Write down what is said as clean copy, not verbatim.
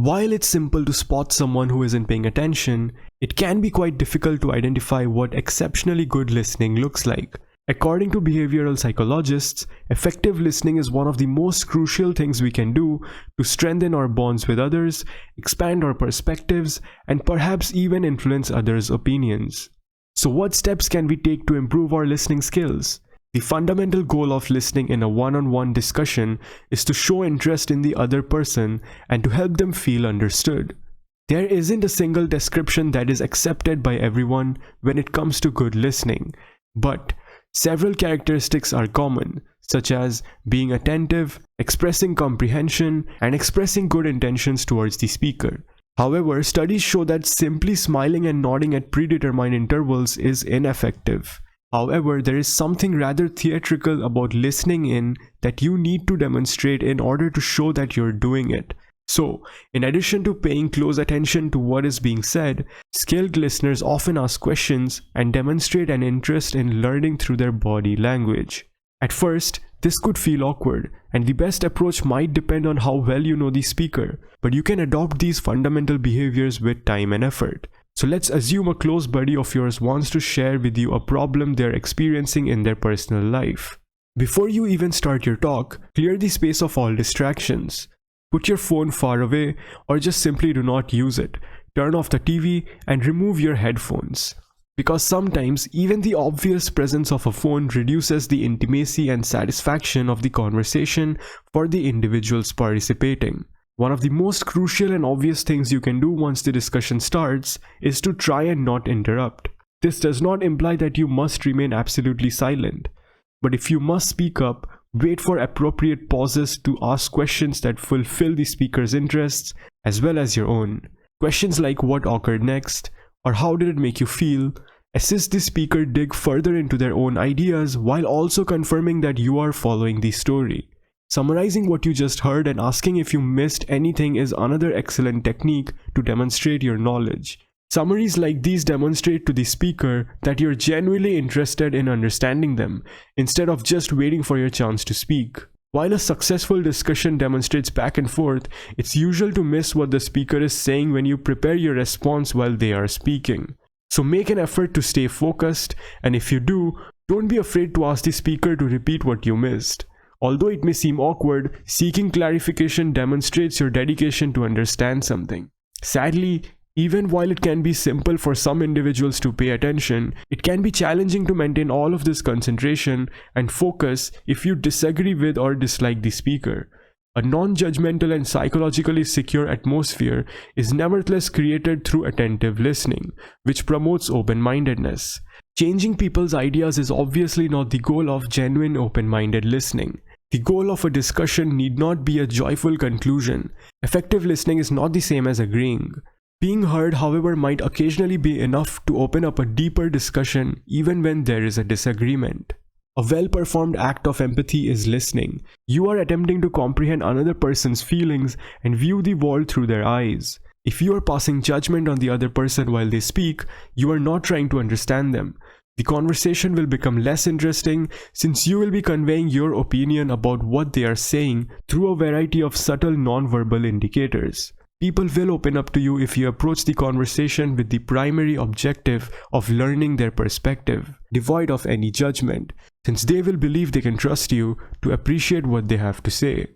While it's simple to spot someone who isn't paying attention, it can be quite difficult to identify what exceptionally good listening looks like. According to behavioral psychologists, effective listening is one of the most crucial things we can do to strengthen our bonds with others, expand our perspectives, and perhaps even influence others' opinions. So what steps can we take to improve our listening skills? The fundamental goal of listening in a one-on-one discussion is to show interest in the other person and to help them feel understood. There isn't a single description that is accepted by everyone when it comes to good listening, but several characteristics are common, such as being attentive, expressing comprehension, and expressing good intentions towards the speaker. However, studies show that simply smiling and nodding at predetermined intervals is ineffective. However, there is something rather theatrical about listening in that you need to demonstrate in order to show that you're doing it. So, in addition to paying close attention to what is being said, skilled listeners often ask questions and demonstrate an interest in learning through their body language. At first, this could feel awkward, and the best approach might depend on how well you know the speaker, but you can adopt these fundamental behaviors with time and effort. So let's assume a close buddy of yours wants to share with you a problem they're experiencing in their personal life. Before you even start your talk, clear the space of all distractions. Put your phone far away or just simply do not use it. Turn off the TV and remove your headphones. Because sometimes even the obvious presence of a phone reduces the intimacy and satisfaction of the conversation for the individuals participating. One of the most crucial and obvious things you can do once the discussion starts is to try and not interrupt. This does not imply that you must remain absolutely silent, but if you must speak up, wait for appropriate pauses to ask questions that fulfill the speaker's interests as well as your own. Questions like what occurred next or how did it make you feel assist the speaker dig further into their own ideas while also confirming that you are following the story. Summarizing what you just heard and asking if you missed anything is another excellent technique to demonstrate your knowledge. Summaries like these demonstrate to the speaker that you're genuinely interested in understanding them, instead of just waiting for your chance to speak. While a successful discussion demonstrates back and forth, it's usual to miss what the speaker is saying when you prepare your response while they are speaking. So make an effort to stay focused, and if you do, don't be afraid to ask the speaker to repeat what you missed. Although it may seem awkward, seeking clarification demonstrates your dedication to understand something. Sadly, even while it can be simple for some individuals to pay attention, it can be challenging to maintain all of this concentration and focus if you disagree with or dislike the speaker. A non-judgmental and psychologically secure atmosphere is nevertheless created through attentive listening, which promotes open-mindedness. Changing people's ideas is obviously not the goal of genuine open-minded listening. The goal of a discussion need not be a joyful conclusion. Effective listening is not the same as agreeing. Being heard, however, might occasionally be enough to open up a deeper discussion even when there is a disagreement. A well-performed act of empathy is listening. You are attempting to comprehend another person's feelings and view the world through their eyes. If you are passing judgment on the other person while they speak, you are not trying to understand them. The conversation will become less interesting since you will be conveying your opinion about what they are saying through a variety of subtle non-verbal indicators. People will open up to you if you approach the conversation with the primary objective of learning their perspective, devoid of any judgment, since they will believe they can trust you to appreciate what they have to say.